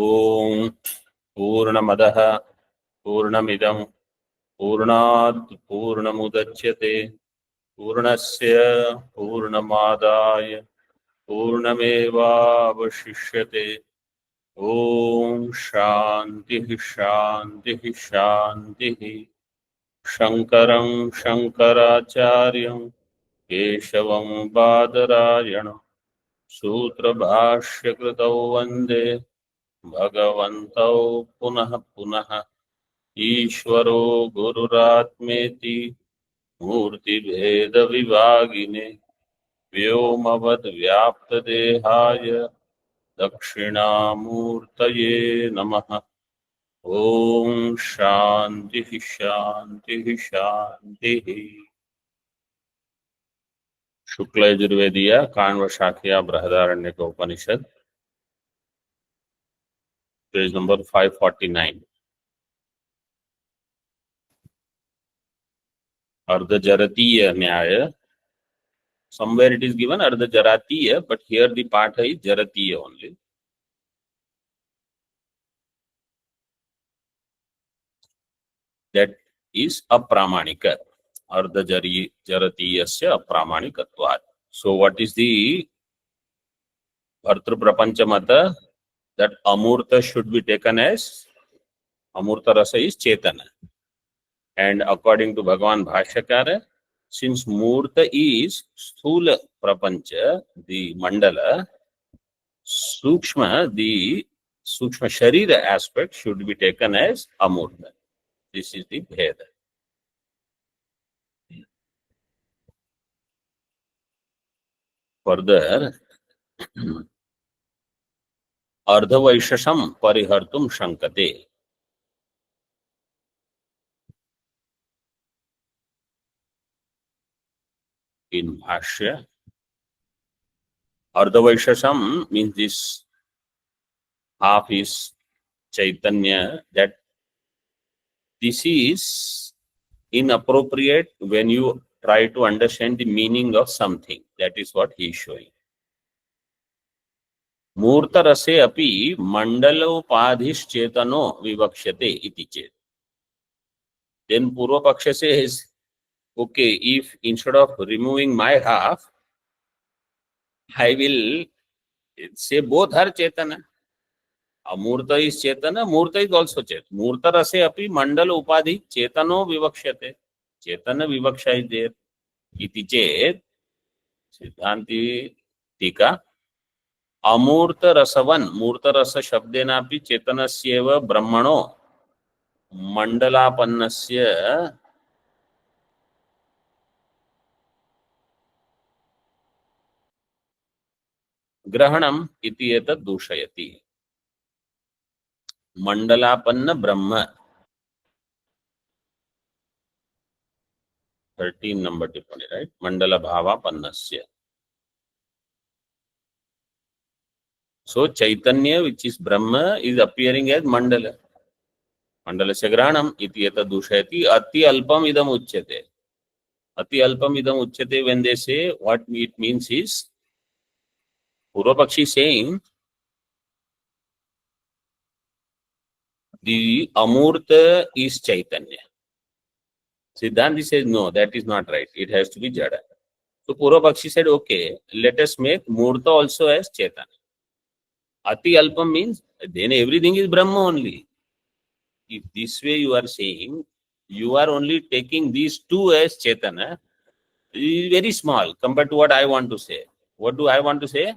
ओम पूर्णमदः पूर्णमिदं पूर्णात् पूर्णमुदच्यते पूर्णस्य पूर्णमादाय पूर्णमेवावशिष्यते। ओम शांति शांति शांति। शंकरं शंकराचार्यं केशवं बादरायणं सूत्रभाष्यकृतौ वन्दे भगवन्तौ पुनः पुनः। ईश्वरो गुरुरात्मेति मूर्तिभेदविभागिने व्योमवद्व्याप्तदेहाय दक्षिणामूर्तये नमः। ओम शांति शांति शांति। शुक्ल यजुर्वेदीय काण्व शाखिया बृहदारण्यक उपनिषद पेज नंबर 549। अर्धजरतीय न्याय, somewhere it is given ardhajaratiya, but here the patha is jaratiya only. That is apramanika. Ardhajaratiyasya apramanikatvat. So what is the Bhartru Prapancha Mata? That amurta should be taken as amurta rasa is chetana. And according to Bhagavan Bhashyakara, since murta is sthula prapancha, the mandala, sukshma, the sukshma sharira aspect should be taken as amurta. This is the bheda. Further, ardhavaishasham parihartum shankate. In Bhashya, ardhavaishasham means this half is Chaitanya, that this is inappropriate when you try to understand the meaning of something. That is what he is showing. Murta rase api mandalopadhischetano vivakshate iti chet. Then Purva Paksha says, okay, if instead of removing my half, I will say both are Chetana. Amurta is Chetana, Murta is also Chetana. Murta rase api mandal upadhi Chetano vivakshate. Chetana vivaksha is there. Iti chet, Siddhanti tika, अमूर्त रसवन मूर्त रस शब्देनापि चेतनस्येव ब्रह्मणो मंडलापन्नस्य ग्रहणम इति एतद् दूषयति। मंडलापन्न ब्रह्म 13 number टिप्पणी, right? मंडल भावापन्नस्य. So Chaitanya, which is Brahma, is appearing as Mandala. Mandalasya Granam iti eta dushayati ati alpam idam uchyate. Ati alpam idam uchyate, when they say, what it means is, Purvapakshi saying, the Amurta is Chaitanya. Siddhanti says, no, that is not right. It has to be Jada. So Purvapakshi said, okay, let us make Murta also as Chaitanya. Ati alpam means then everything is Brahma only. If this way you are saying, you are only taking these two as Chaitanya, it is very small compared to what I want to say. What do I want to say?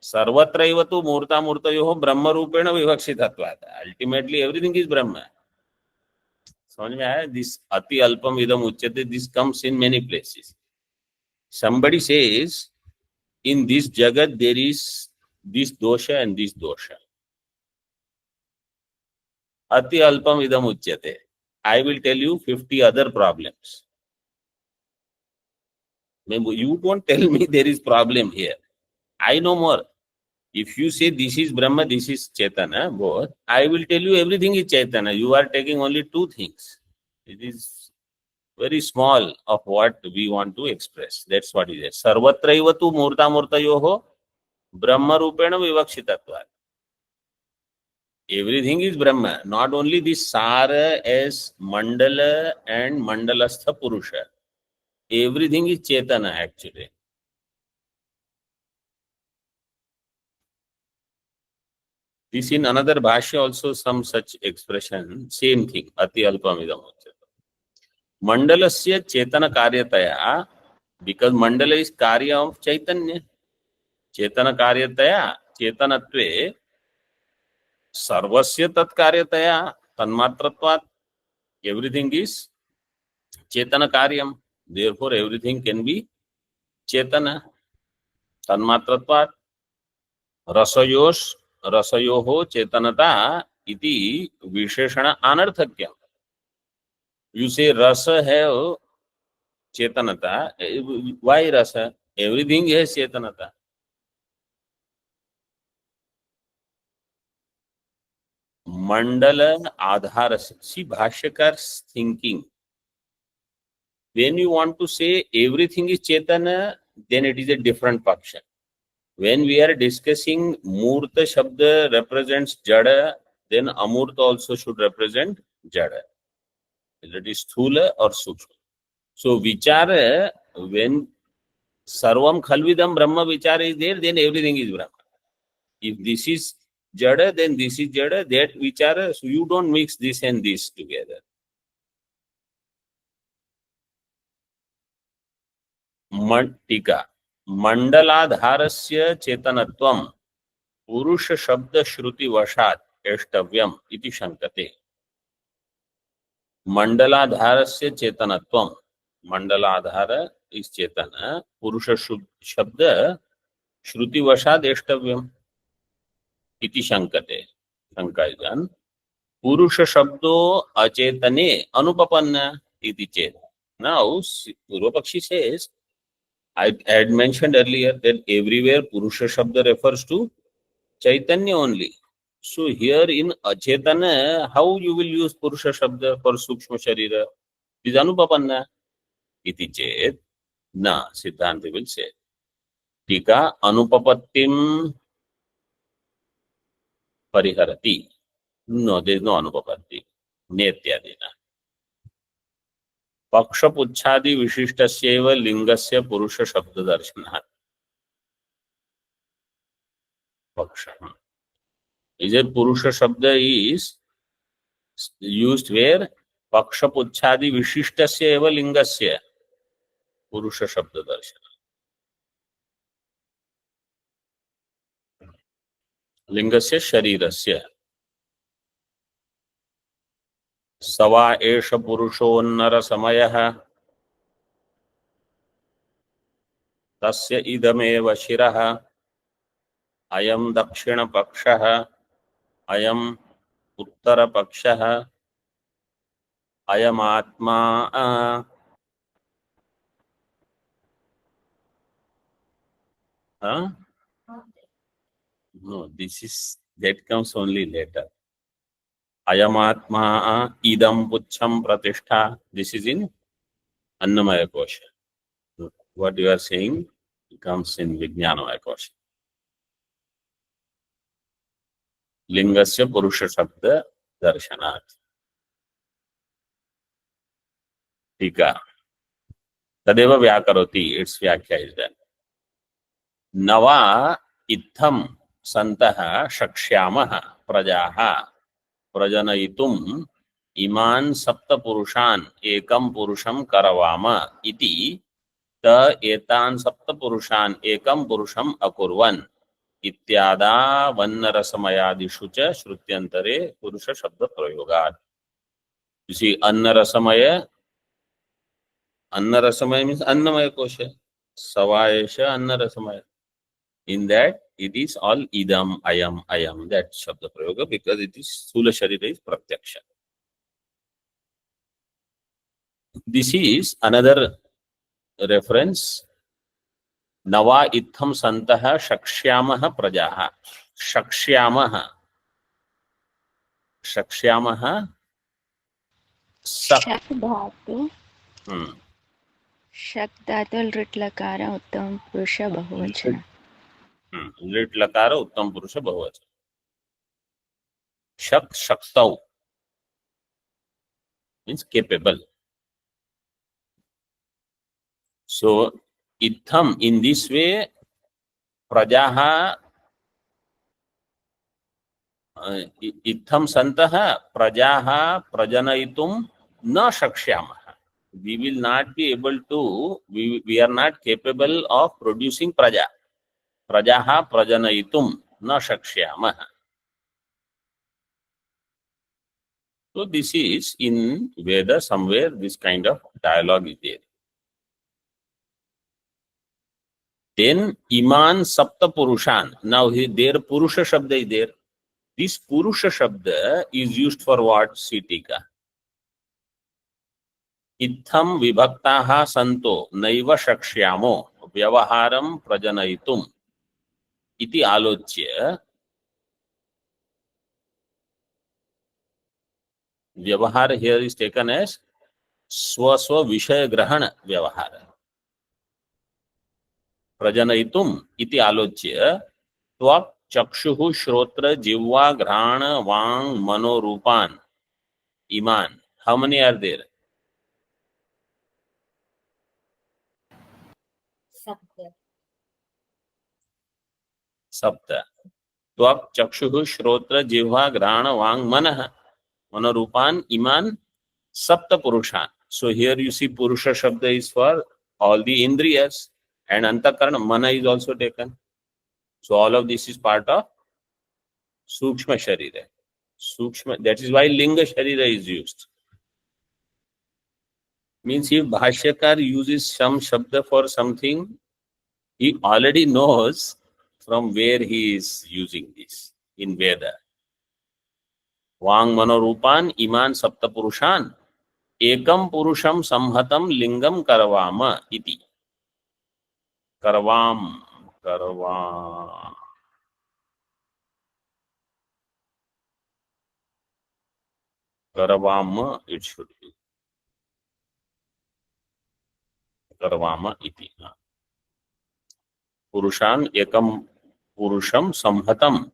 Sarvatraiva tu murta murtayoho brahma rupena vivakshitatvat. Ultimately everything is Brahma. समझ में आया? This ati alpam idam uchyate, this comes in many places. Somebody says, in this jagat there is this dosha and this dosha. Ati alpam idam uchyate. I will tell you 50 other problems. You don't tell me there is problem here. I know more. If you say this is Brahma, this is Chaitanya, both, I will tell you everything is Chaitanya. You are taking only two things. It is very small of what we want to express. That's what it is. Sarvatraiva tu murta murtayoho Brahma rupena vivakshitatvat. Everything is Brahma. Not only this Sara as Mandala and Mandalastha Purusha. Everything is Chetana actually. This in another Bhashya also some such expression, same thing, Ati Alpamidam. Mandalasya Chetana Karyataya, because Mandala is Karya of Chaitanya. Chetana Karyataya, Chetanatve, Sarvasya Tat Karyataya, Tanmatratvat, everything is Chetana Karyam. Therefore, everything can be Chetana. Tanmatratvat, रसयोः चेतनता इति विशेषण अनर्थक्यम. You say rasa have chetanata. Why rasa? Everything has chetanata. Mandala adhara. See Bhashyakar's thinking. When you want to say everything is chetana, then it is a different paksha. When we are discussing Murta Shabda represents Jada, then Amurta also should represent Jada. Whether it is Sthula or Sukshma. So Vichara, when Sarvam Khalvidam Brahma Vichara is there, then everything is Brahma. If this is Jada, then this is Jada, that Vichara, so you don't mix this and this together. Tika. Mandaladharasya chetanatvam Purusha Shabda Shruti Vashat Eshtavyam iti shankate. Mandaladharasya chetanatvam. Mandaladhara is chetana. Purusha Shabda Shruti Vashat Eshtavyam iti shankate. Shanka is done. Purusha Shabdo Achetane Anupapanna iti chet. Now, Purvapakshi says, I had mentioned earlier that everywhere Purusha Shabda refers to Chaitanya only. So here in Achetana, how you will use Purusha Shabda for Sukshma Sharira? It is Anupapanna. Iti chet. Na, Siddhanta will say. Tika Anupapattim Pariharati. No, there is no Anupapatti. Netyadina. पक्षपुच्छादि विशिष्टस्यैव लिंगस्य पुरुष शब्द दर्शनात्. पक्ष is a purusha shabda is used where पक्षपुच्छादि विशिष्टस्य एव लिंगस्य पुरुष शब्द दर्शनात्. लिंगस्य शरीरस्य सवा एष पुरुषोन्नर समयः तस्य इदमेव शिरः अयं दक्षिण पक्षः अयं उत्तर पक्षः अयम आत्मा. No, this is that comes only later. Ayamatma idam pucham pratishtha. This is in Annamaya Kosha. What you are saying comes in Vijnanamaya Kosha. Lingasya Purusha Shabda Darshanat. Tika. Tadeva Vyakaroti. Its Vyakya is done. Nava Itham Santaha Shakshyamaha Prajaha Prajanayitum Iman Sapta Purushan Ekam Purusham Karavama Iti Ta Etan Sapta Purushan Ekam Purusham Akurvan Ityada Vannarasamayadishu cha Shrutyantare Purusha Shabda Prayogat. You see, Annarasamaya means Annamaya Kosha. Savayesha Annarasamaya. In that, it is all idam, ayam, that Shabda Prayoga, because it is Sthula Sharira is Pratyaksha. This is another reference. Nava Itham Santaha Shakshyamaha Prajaha. Shakshyamaha. Shakshyamaha. शक धातु शक धातु लृट् लकार उत्तम पुरुष बहुवचन. लृट् लकार उत्तम पुरुष बहुवचन. Shak, shaktau means capable. So, itham, in this way, prajaha, itham santah prajaha prajanayitum na shakshyamah. We will not be able to, we are not capable of producing praja. Prajaha prajanayitum na shakshyamah. So this is in Veda somewhere this kind of dialogue is there. Then iman sapta purushan. Now there purusha shabda is there. This purusha shabda is used for what? Sitika. Itham vibhaktaha santo naiva shakshyamo vyavaharam prajanayitum iti alochya. Vyavahar here is taken as swaswa vishaya grahana vyavahara. Prajanayitum iti alochya त्वक् चक्षुः श्रोत्र जिह्वा घ्राण वांग मनो रूपान इमान. How many are there? सप्त. त्वक् चक्षुः श्रोत्र जिह्वा घ्राण वांग मनः मनो रूपान इमान सप्त पुरुषान. So here you see purusha shabda is for all the indriyas and antakarana. Mana is also taken. So all of this is part of sukshma sharira. Sukshma, that is why linga sharira is used. Means if Bhashyakar uses some shabda for something, he already knows from where he is using this in Veda. Vang mano rupan iman sapta purushan ekam purusham samhatam lingam karvama iti. Karvam, karva. Karvama, it should be. Karvama iti. Purushan ekam purusham samhatam.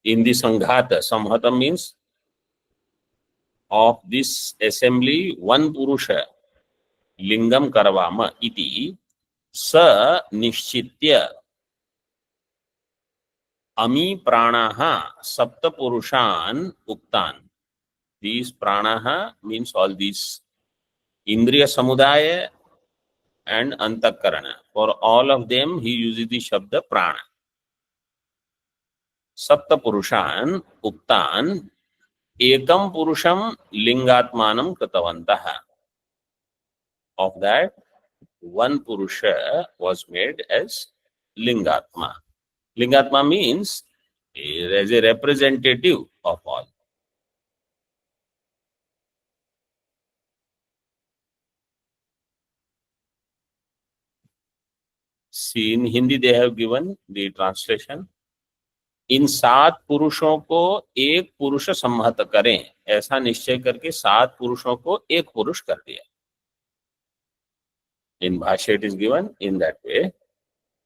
In the Sanghata, samhatam means of this assembly, one Purusha, lingam karvama iti, sa nishchitya ami pranaha sapta purushan uktan. These pranaha means all these indriya samudaya and antakarana. For all of them, he uses the shabda prana. Sapta purushan uktan ekam purusham lingatmanam kritavantaha. Of that, one purusha was made as lingatma. Lingatma means as a representative of all. See, in Hindi they have given the translation. इन 7 पुरुषों को एक पुरुष संहत करें, ऐसा निश्चय करके 7 पुरुषों को एक पुरुष कर दिया. In Bhashya it is given in that way.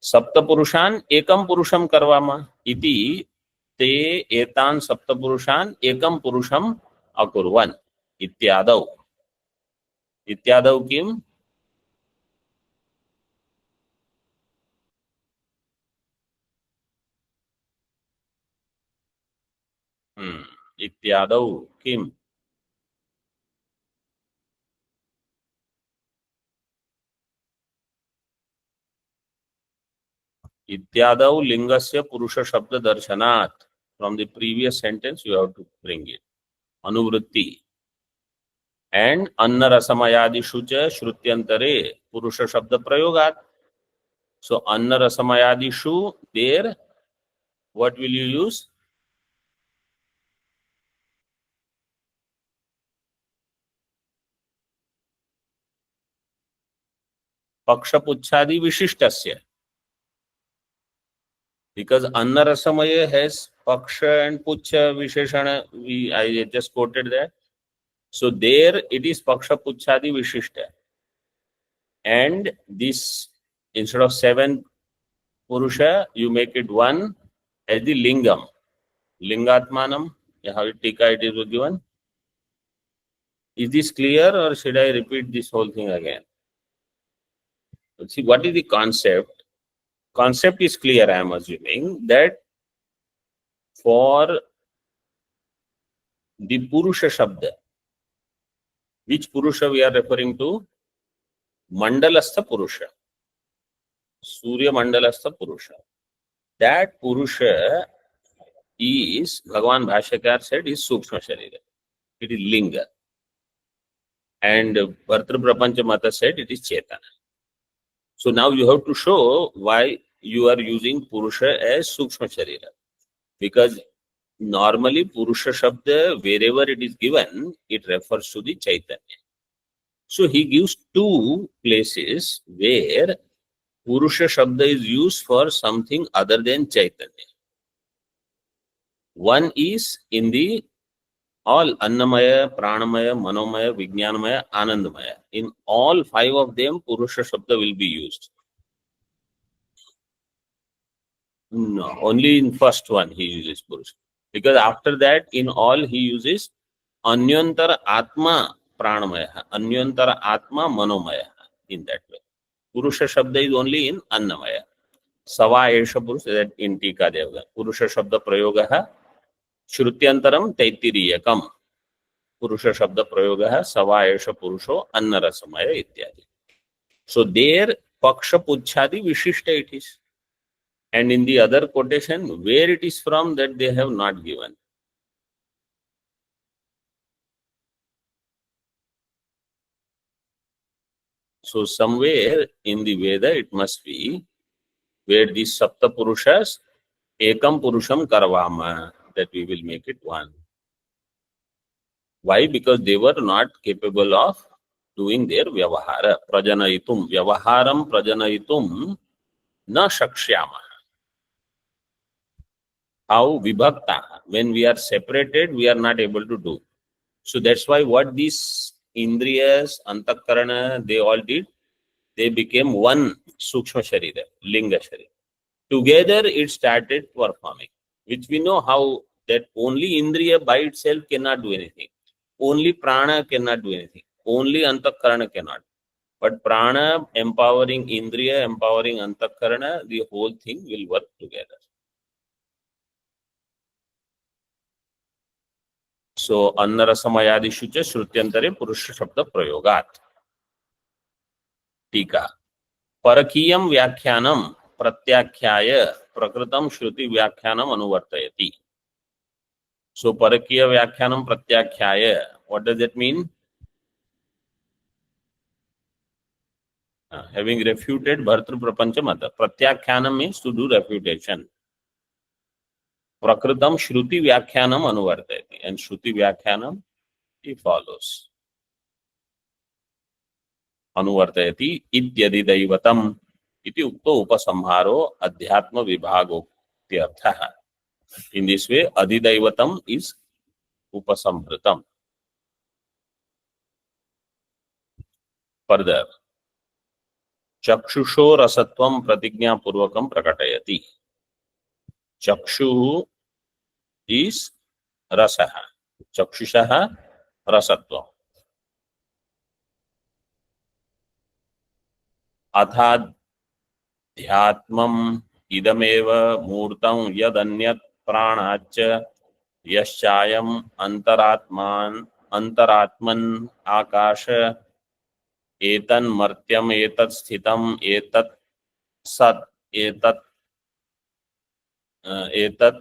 सप्त पुरुषान एकम पुरुषम करवामा इति ते एतान सप्त पुरुषान एकम पुरुषम अकुर्वन इत्यादौ. इत्यादौ किम? इत्यादौ किम? इत्यादौ लिंगस्य पुरुष शब्द दर्शनात्. From the previous sentence you have to bring it. Anuvritti. And anna rasamayadishu cha shrutyantare purusha shabda prayogat. So anna rasamayadishu, there what will you use? Paksha puchhadi vishishtasya. Because anna rasamaya has paksha and puchha visheshana. I just quoted that. So there it is paksha puchhadi vishishta. And this, instead of 7 Purusha, you make it one as the lingam. Lingatmanam, how it tika it is given. Is this clear or should I repeat this whole thing again? See, what is the concept? Concept is clear, I am assuming, that for the Purusha Shabda, which Purusha we are referring to? Mandalastha Purusha. Surya Mandalastha Purusha. That Purusha is, Bhagavan Bhashyakar said, is Sukshma Sharira. It is Linga. And Bhartru Prapancha Mata said it is Chetana. So now you have to show why you are using Purusha as Sukshma Sharira. Because normally Purusha Shabda, wherever it is given, it refers to the Chaitanya. So he gives two places where Purusha Shabda is used for something other than Chaitanya. One is in the all Annamaya, Pranamaya, Manomaya, Vijnanamaya, Anandamaya. In all five of them, Purusha Shabda will be used. No, only in first one he uses Purusha. Because after that, in all he uses Anyantara Atma Pranamaya, Anyantara Atma Manomaya in that way. Purusha Shabda is only in Annamaya. Sava Esha Purusha, that in Tika Devga. Purusha Shabda Prayogaha Shrutyantaram Taitiriyakam. Purusha Shabda Prayogaha Sava Esha Purusho Annarasamaya Ityadi. So there Paksha Puchhadi Vishishta it is. And in the other quotation, where it is from, that they have not given. So somewhere in the Veda it must be where these Sapta Purushas Ekam Purusham Karvama, that we will make it one. Why? Because they were not capable of doing their Vyavahara. Prajanayitum. Vyavaharam Prajanayitum na Shakshyama. How Vibhakta. When we are separated, we are not able to do. So that's why what these Indriyas, Antakarana, they all did, they became one Sukshma Sharira, Linga Sharira. Together it started performing, which we know how that only Indriya by itself cannot do anything. Only Prana cannot do anything. Only Antakarana cannot. But Prana empowering Indriya, empowering Antakarana, the whole thing will work together. So, Annarasamayadishu cha Shrutyantare Purusha Shabda Prayogat. Tika. Parakiyam Vyakhyanam Pratyakhyaya Prakritam Shruti Vyakhyanam Anuvartayati. So, Parakiya Vyakhyanam Pratyakhyaya. What does that mean? Having refuted Bhartru Prapancha Mata. Pratyakyanam means to do refutation. Prakritam Shruti Vyakhyanam Anuvartayati. And Shruti Vyakhyanam, he follows. Anuvartayati ityadi daivatam iti ukto upasamharo adhyatma vibhago tyartha. In this way, adhidaivatam is upasamhritam. Further, Chakshusho rasatvam pratignya purvakam prakatayati. Chakshu is rasaha. Chakshushaha rasatvam. Athadhyatmam idameva murtam yadanyat pranacha yaschayam antaratman akasha etan martyam etat sthitam etat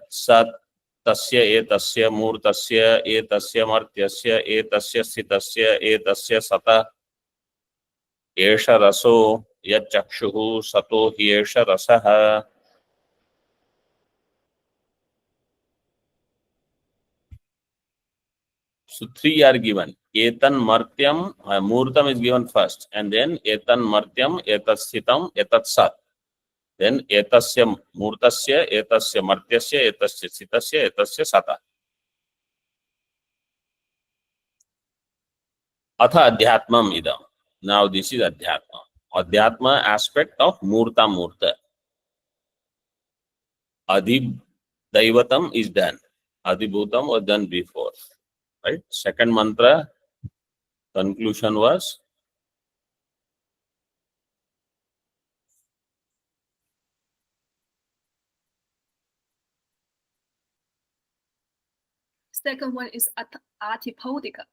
sat tasya etasya murtasya etasya martyasya etasya sthitasya etasya sata esha raso yachakshuhu sato hi esha rasaha. So three are given. Etan martyam, murtam is given first, and then etan martyam, etat sthitam, etat sat. Then etasya murtasya, etasya martyasya, etasya sthitasya, etasya sata. Atha adhyatmam idam. Now this is adhyatma. Adhyatma aspect of murta murta. Adhidaivatam is done. Adhibhutam was done before. Right? Second mantra, conclusion was Second one is Atipodika.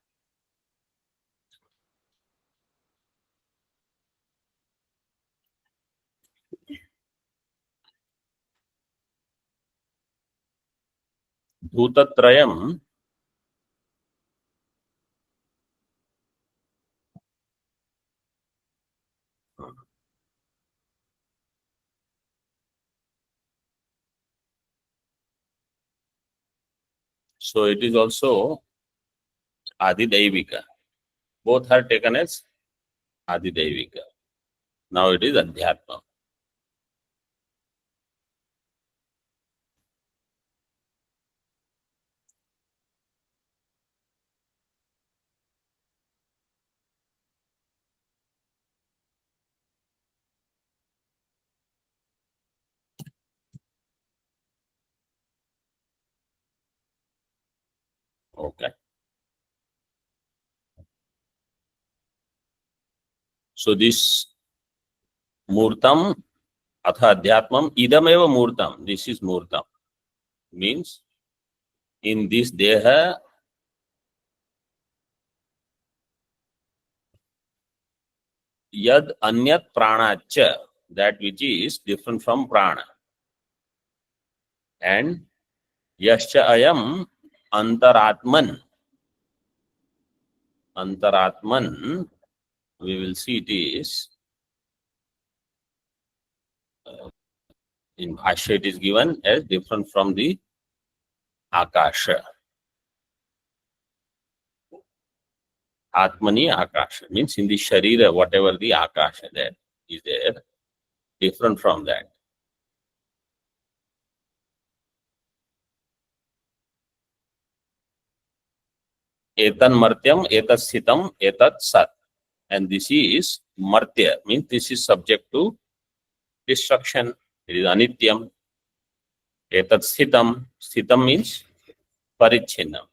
Bhutatrayam. So it is also Adidaivika. Both are taken as Adidaivika. Now it is Adhyatma. Okay. So this Murtam atha Adhyatmam idameva Murtam. This is Murtam. Means in this Deha Yad Anyat Pranacha, that which is different from Prana. And Yascha Ayam Antaratman. Antaratman, we will see it is in Bhashya it is given as different from the Akasha. Atmani Akasha means in the Sharira, whatever the Akasha that is there, different from that. Etan Martyam, Etat Sitam, Etat Sat. And this is Martya, means this is subject to destruction. It is Anityam. Etat Sitam, Sitam means Parichinnam.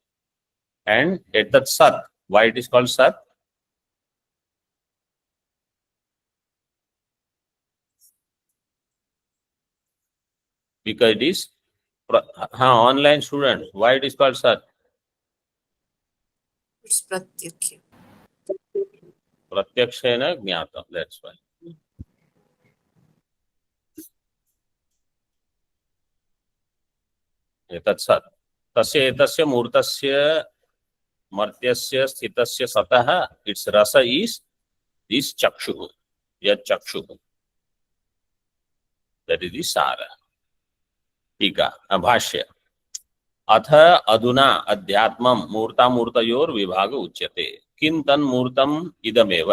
And Etat Sat, why it is called Sat? Because it is online students. Why it is called Sat? It's pratyakya. Pratyakshena Jnatam. That's why. Etat Sat. Tasya etasya murtasya martyasya sthitasya satah. Its rasa is this chakshu. Yat chakshu. That is the sara. Tika. Bhashya. अथ अधुना अध्यात्मं मूर्तामूर्तयोर विभाग उच्यते किं तन्मूर्तम इदमेव.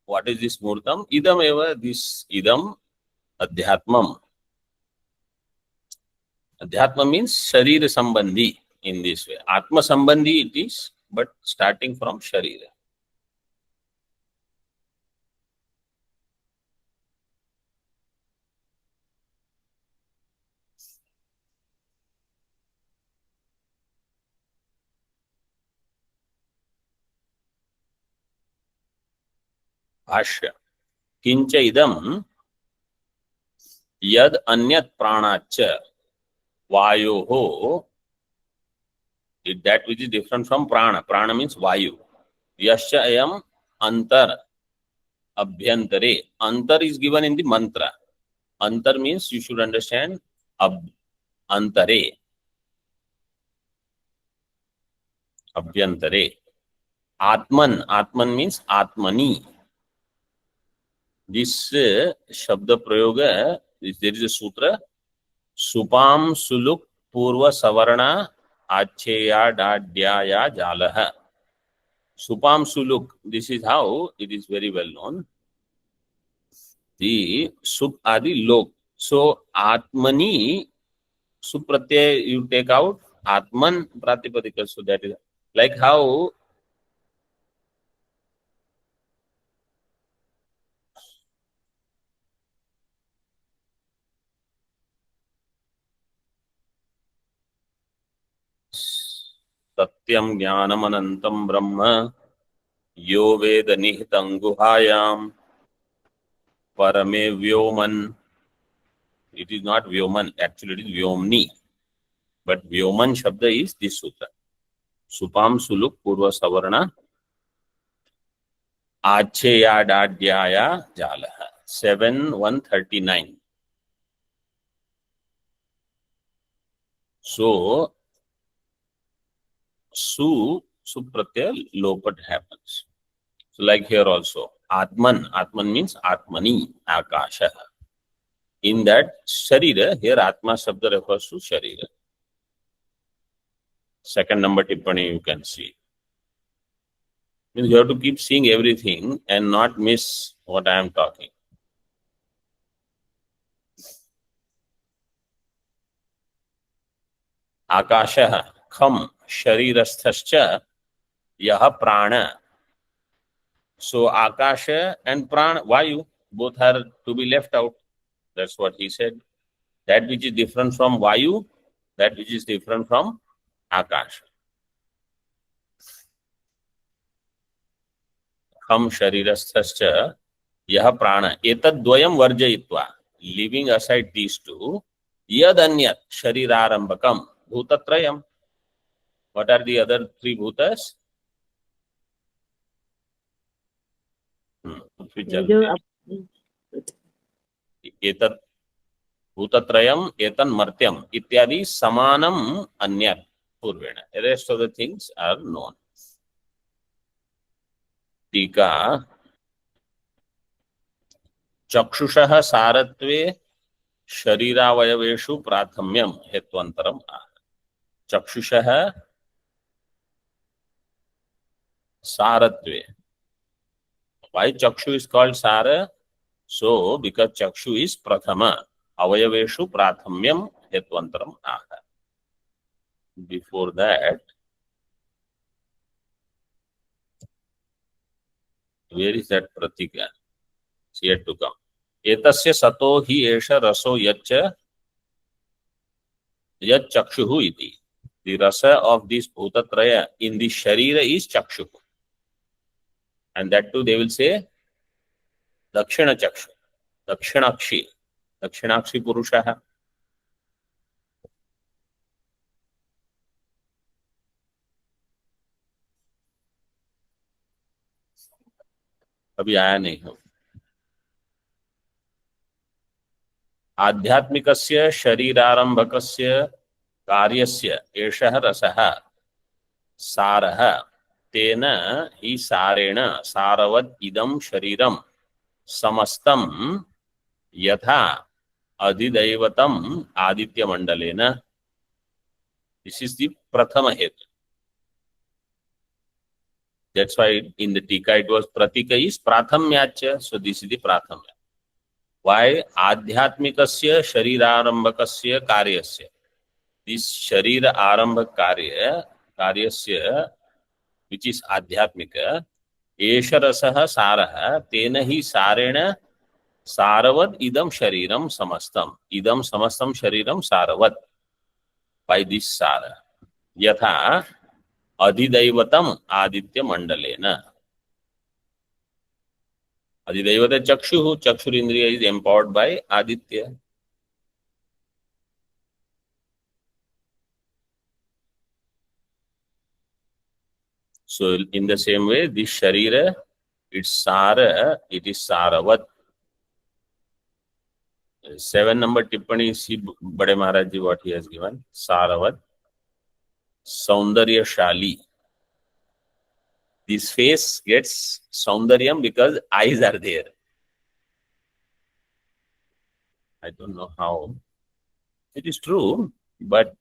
What is this मूर्तम? इदमेव. This idam adhyatmam. Adhyatma means sharira sambandhi in this way. Atma sambandhi it is, but starting from sharira. Bhashya. Kincha idam yad anyat pranacha vayoho. That which is different from prana. Prana means vayu. Yascha ayam antar abhyantare. Antar is given in the mantra. Antar means you should understand antare. Abhyantare. Atman. Atman means Atmani. This Shabda Prayoga, there is a sutra. Supam Suluk Purva Savarna Acheya Dadyaya Jalaha. Supam Suluk. This is how it is very well known. The Sup Adi Lok. So Atmani Supratyay you take out Atman Pratipadika. So that is like how सत्यं ज्ञानमनन्तं ब्रह्म यो वेद निहितं गुहायां परमे व्योमन. It is not Vyoman, actually it is Vyomni. But Vyoman Shabda is this sutra. Supam Suluk Purva Savarna Acheyadadhyaya Jalaha. 7:139. So, Supratyaya Lopat happens. So, like here also, Atman means Atmani, Akasha. In that Sharira, here Atma Shabda refers to Sharira. Second number Tippani you can see. Means you have to keep seeing everything and not miss what I am talking. Akasha, Kham, Sharirasthascha, Yaha Prana. So Akasha and Prana, Vayu, both are to be left out. That's what he said. That which is different from Vayu, that which is different from Akasha. Kham Sharirasthascha, Yaha Prana. Etadvayam Varjayitva. Leaving aside these two, Yadanyat Sharirarambakam Bhutatrayam. What are the other three bhutas? Etat Bhutatrayam, Etan Martyam, Ityadi Samanam Anyat Purvena. The rest of the things are known. Tika Chakshushaha Saratve Shariravayavesu Prathamyam Hetvantaram Ah. Chakshushaha Saratve. Why Chakshu is called Sara? So, because Chakshu is Prathama, Avayaveshu Prathamyam Hetvantaram Aha. Before that, where is that Pratika? It's yet to come. Etasya sato hi esha raso yaccha yat chakshuhu iti. The rasa of this Bhutatraya in the Sharira is Chakshu. And that too they will say Dakshina Chakshu, Dakshinakshi, Dakshinakshi Purushaha. अभी आया नहीं हो. आध्यात्मिकस्य शरीरारंभकस्य कार्यस्य एषः रसः सारः तेन हि सारेण सारवत् इदं शरीरं समस्तं यथा अधिदैवतम् आदित्यमंडलेन. This is the prathama hetu. That's why in the Tika it was Pratika is Prathamyacha. So this is the Prathamya. Why? Adhyatmikasya Sharirarambhakasya Karyasya. This Sharira Arambhak Karyasya, which is Adhyatmika, Esha Rasaha Saraha, Tena hi Sarena Saravad Idam Shariram Samastam. Idam Samastam Shariram Saravad. By this Sara. Yatha Adhidaivatam Aditya Mandalena. Adhidaivata Chakshuhu. Chakshurindriya is empowered by Aditya. So in the same way, this Sharira, it's Sara, it is Saravat. 7 number Tippani, see Bade Maharaj ji what he has given. Saravat. Saundarya Shali. This face gets Saundaryam because eyes are there. I don't know how. It is true, but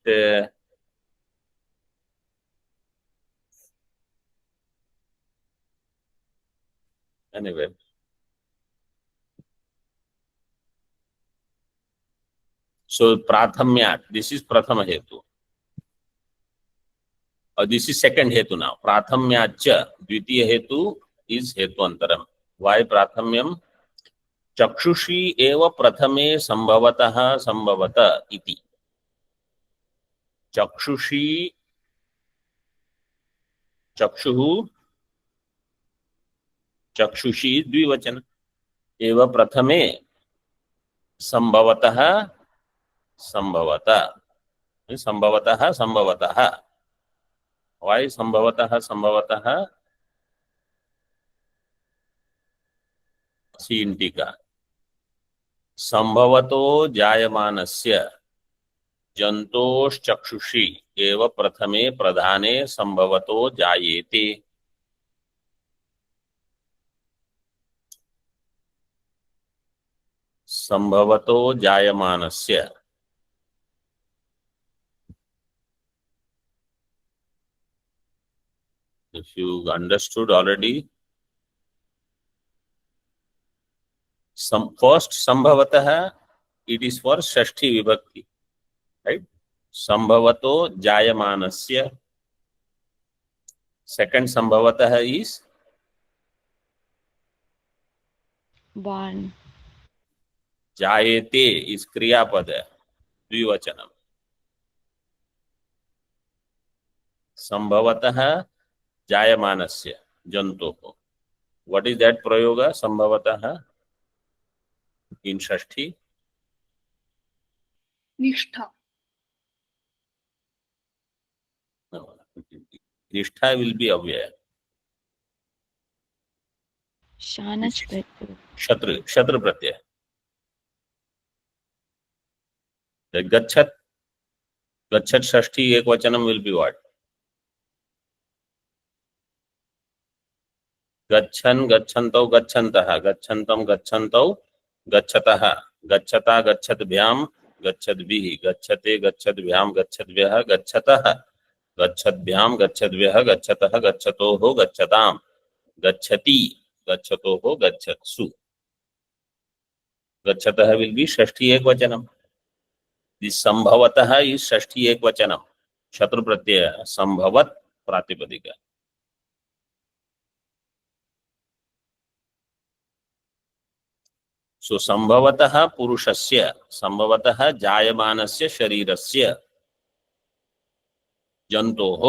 anyway. So Prathamyat, this is Prathama Hetu. This is second Hetu now. Prathamyacha, Dvitiya Hetu is Hetu Antaram. Why Prathamyam? Chakshushi eva prathame sambhavataha sambhavata iti. Chakshushi चक्षुः चक्षुषी द्विवचन एव प्रथमे संभवतः संभवतः संभवतः संभवतः why संभवतः संभवतः सी इन टीका संभवतो जायमानस्य जन्तोश्चक्षुषी एव प्रथमे प्रधाने संभवतो जायेते संभवतो जायमानस्य if you understood already some first संभवतः it is for षष्ठी विभक्ति right संभवतो जायमानस्य second संभवतः is born. जायते is क्रियापद द्विवचनम संभवतः जायमानस्य जन्तोः what is that प्रयोग संभवतः in षष्ठी निष्ठा निष्ठा will be अव्यय शानच प्रत्यय. क्षत्र क्षत्र प्रत्यय गच्छत गच्छत षष्ठी एक वचनम will be what गच्छन् गच्छन्तौ गच्छन्तः गच्छन्तं गच्छन्तौ गच्छतः गच्छता गच्छद्भ्यां गच्छद्भिः गच्छते गच्छद्भ्यां गच्छद्भ्यः गच्छतः गच्छद्भ्यां गच्छद्भ्यः गच्छतः गच्छतोः गच्छतां गच्छति गच्छतोः गच्छत्सु गच्छतः will be षष्ठी एक वचनम दिस संभवतः इस षष्ठी एक वचनम शत्रु प्रत्यय संभवत प्रातिपदिक सो संभवतः पुरुषस्य संभवतः जायमानस्य शरीरस्य जन्तोः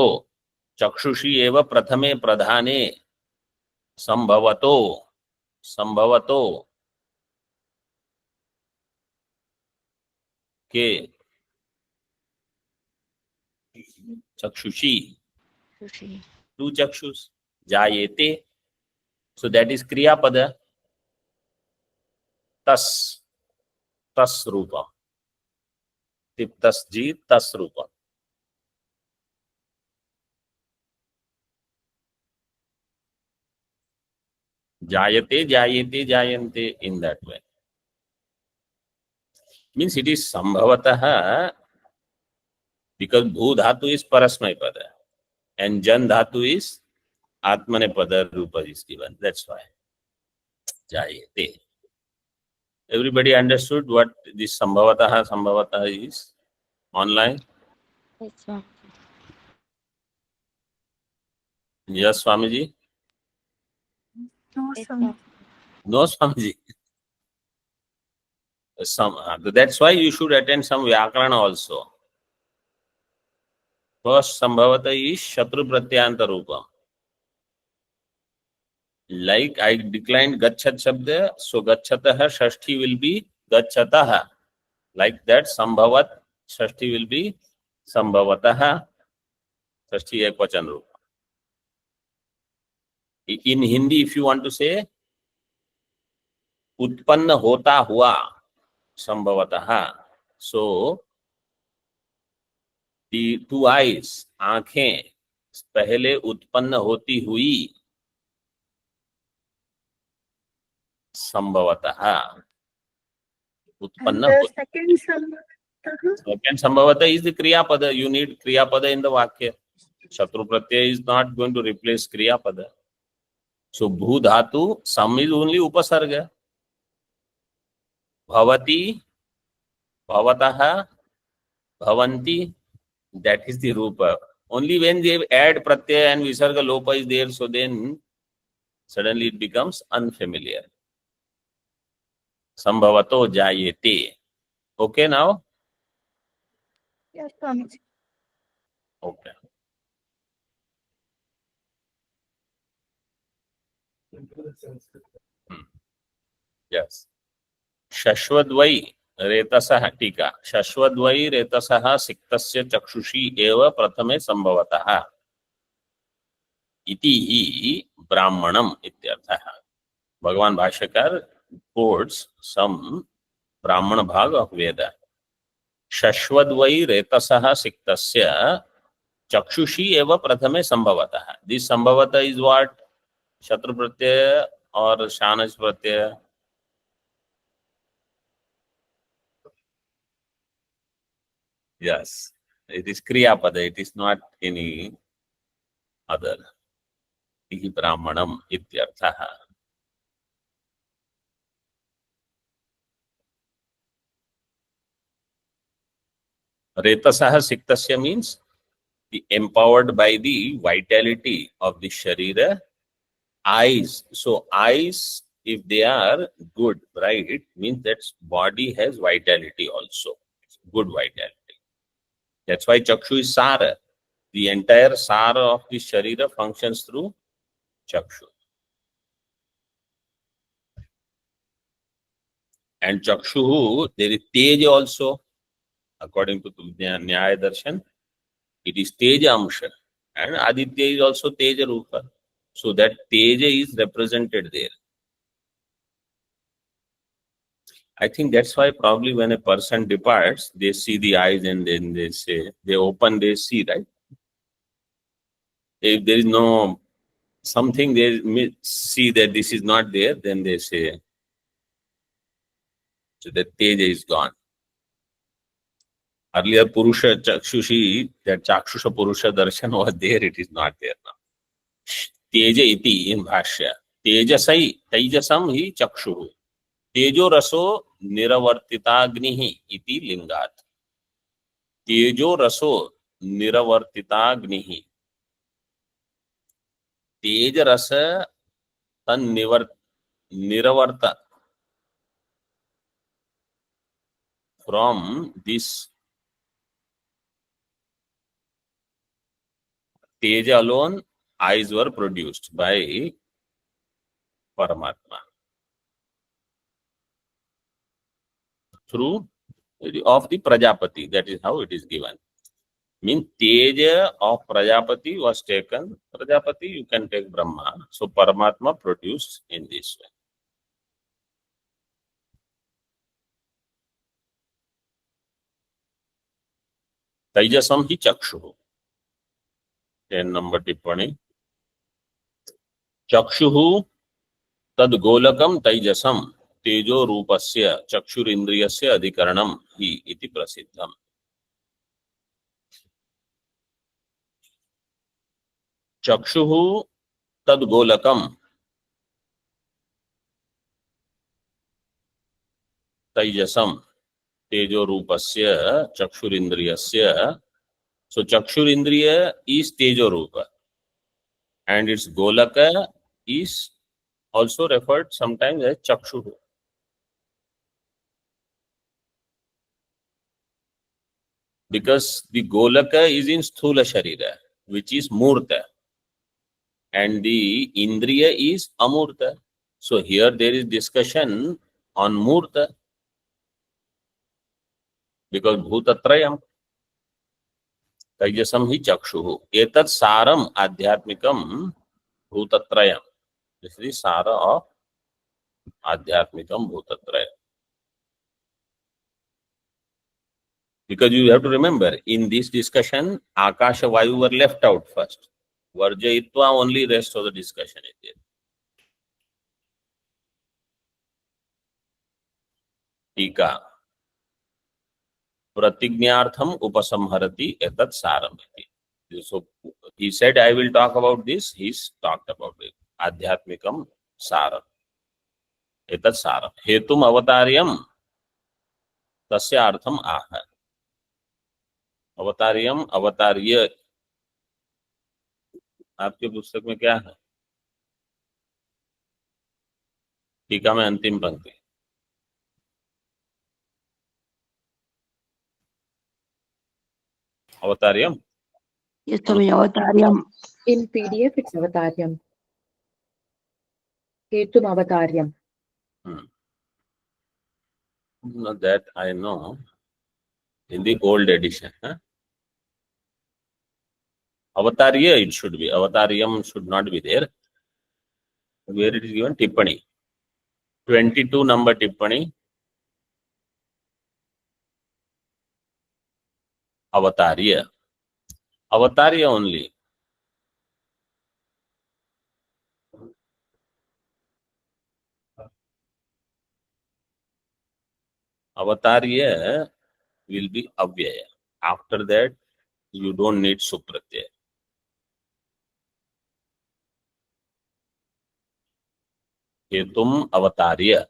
चक्षुषी एव प्रथमे प्रधाने संभवतो संभवतो के चक्षुषी ऋषि. टू चक्षुष जायेते सो दैट इज क्रियापद तस तस रूपम तिप्तस जी तस रूपम जायते जायेते जायन्ते in that way means it is संभवतः because भू धातु is परस्मै पद and जन धातु is आत्मनेपद रूप is given that's why जायते. Everybody understood what this संभवतः is online? Yes, ma'am. Yes, Swamiji? Yes, ma'am. No, Swamiji. That's why you should attend some Vyakarana also. First संभवतः is Shatru Pratyanta Rupam. Like I declined Gachat Shabda, so Gachatah Shashti will be Gachatah. Like that, Sambhavat Shashti will be Sambhavatah. Shashti Ekvachan Rupa. In Hindi, if you want to say, Utpanna hota hua, Sambhavatah. So, the two eyes, आंखें, पहले उत्पन्न होती हुई संभवतः उत्पन्न second संभवतः is the kriyapada. You need kriyapada in the vakya. Shatru pratyaya is not going to replace kriyapada. So bhu dhatu, some is only upasarga. Bhavati, bhavatah, bhavanti, that is the rupa. Only when they add pratyaya and visarga lopa is there, so then suddenly it becomes unfamiliar. Sambhavato jayete. Okay now? Yes, Swamiji. Okay. Yes. शश्वद्वै रेतसः टीका शश्वद्वै रेतसः सिक्तस्य चक्षुषी एव प्रथमे संभवतः इति ही ब्राह्मणम इत्यर्थः. भगवान भाष्यकार quotes some ब्राह्मण भाग of Veda. शश्वद्वै रेतसः सिक्तस्य चक्षुषी एव प्रथमे संभवतः. This संभवतः is what? शत्रु प्रत्यय और शानच प्रत्यय. Yes, it is kriya pada, it is not any other. Ihi brahmanam ityarthaha. Retasaha siktasya means empowered by the vitality of the sharira. Eyes, so eyes, if they are good, right, means that body has vitality also, good vitality. That's why chakshu is sara. The entire sara of the sharira functions through chakshu. And chakshu, there is tej also, according to Nyaya Darshan, it is teja amsha. And Aditya is also teja rupa. So that teja is represented there. I think that's why probably when a person departs, they see the eyes and then they say, they open, they see, right? If there is no something they see that this is not there, then they say, so the teja is gone. Earlier, Purusha Chakshushi, that Chakshusha Purusha Darshan was there, it is not there now. Teja iti in Bhashya. Tejasai, Tejasam hi Chakshuhu. Tejo raso niravartitagnihi iti lingat. Tejo raso niravartitagnihi. Teja rasa tan niravarta from this teja alone, eyes were produced by Paramatma through of the Prajapati. That is how it is given. Means teja of Prajapati was taken. Prajapati, you can take Brahma. So Paramatma produced in this way. Taijasam hi Chakshuhu. 10 number tippani. Chakshuhu tad golakam taijasam tejo rupasya chakshurindriyasya adhikaranam hi iti prasiddham. Chakshuhu tad golakam taijasam tejo rupasya chakshurindriyasya. So chakshurindriya is tejo rupa and its golaka is also referred sometimes as chakshuhu. Because the golaka is in sthula sharira, which is murta, and the indriya is amurta. So here there is discussion on murta because bhutatrayam taijasam hi chakshuhu. Etat saram adhyatmikam bhutatrayam. This is the sara of adhyatmikam bhutatrayam. Because you have to remember, in this discussion, Akasha Vayu were left out first. Varjayitva, only rest of the discussion is there. Tika. Pratignartham upasamharati etat saramati. So he said, I will talk about this. He's talked about it. Adhyatmikam saram. Etat saram. Hetum avataryam tasya artham aha. अवतारियम अवतार्य आपके पुस्तक में क्या है? टीका में अंतिम पंक्ति अवतार्यम. Yes, Swami, Avataryam. In PDF, it's Avataryam. हेतुमवतार्यम्. No, that I know in the old edition. Avatarya it should be. Avataryam should not be there. Where it is given? Tippani. 22 number Tippani. Avatarya. Avatarya only. Avatarya will be avyaya. After that, you don't need supratyaya. हेतुम अवतार्य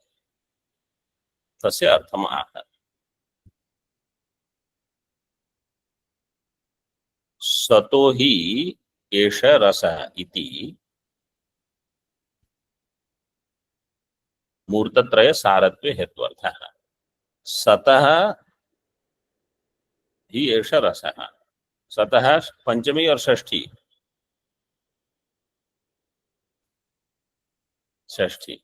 तस्य अर्थम आह. सतो हि एष रसः इति मूर्तत्रय सारत्वे हेत्वर्थः. सतः ही एष रसः. सतः पंचमी और षष्ठी. षष्ठी.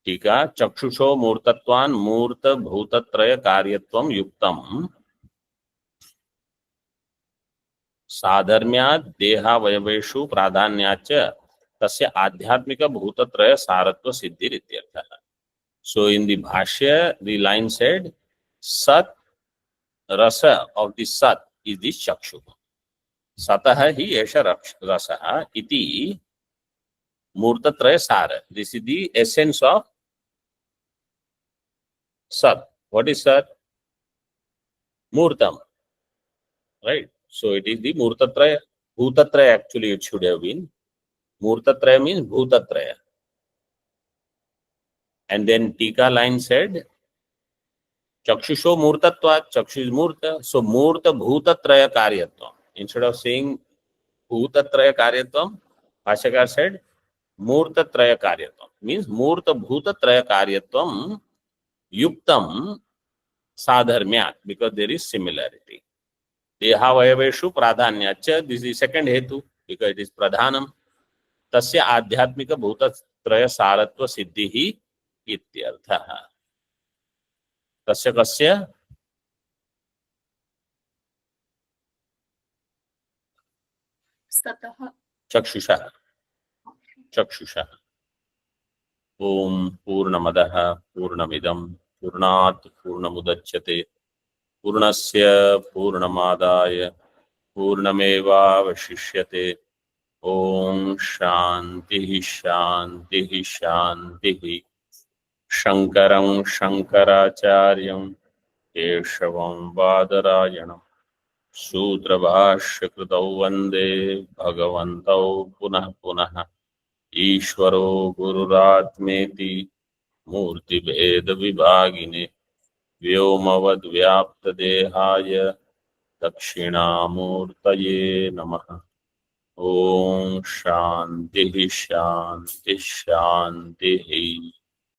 टीका चक्षुषो मूर्तत्वान् मूर्त भूतत्रय कार्यत्वं युक्तम् साधर्म्यात् देहावयवेषु प्राधान्याच्च तस्य आध्यात्मिक भूतत्रय सारत्व सिद्धिरित्यर्थः. So in the Bhashya, the line said, Sat rasa of the Sat is the Chakshu. Satah hi esha rasa iti murtatraya sara. This is the essence of Sat. What is Sat? Murtam. Right? So it is the Murtatraya. Bhutatraya actually it should have been. Murtatraya means Bhutatraya. And then Tika line said, Chakshusho Murtatvat, Chakshu is Murta. So Murta Bhutatraya Karyatvam. Instead of saying Bhutatraya Karyatvam, Bhashyakar said Murtatraya Karyatvam. Means Murta Bhutatraya Karyatvam Yuktam Sadharmyat, because there is similarity. Dehavayaveshu Pradhanyacha, this is second hetu, because it is Pradhanam. Tasya Adhyatmika Bhutatraya Saratva Siddhihi इत्यर्थः. तस्य कस्य सतः चक्षुषः. चक्षुषः. ओम पूर्णमदः पूर्णमिदं पूर्णात् पूर्णमुदच्यते पूर्णस्य पूर्णमादाय पूर्णमेवावशिष्यते. ओम शांतिः शांतिः शांतिः. शंकरं शंकराचार्यं केशवं बादरायणं सूत्रभाष्यकृतौ वन्दे भगवन्तौ पुनः पुनः. ईश्वरो गुरुरात्मेति मूर्तिभेदविभागिने व्योमवद्व्याप्तदेहाय दक्षिणामूर्तये नमः. ओम शांतिः शांतिः शांतिः.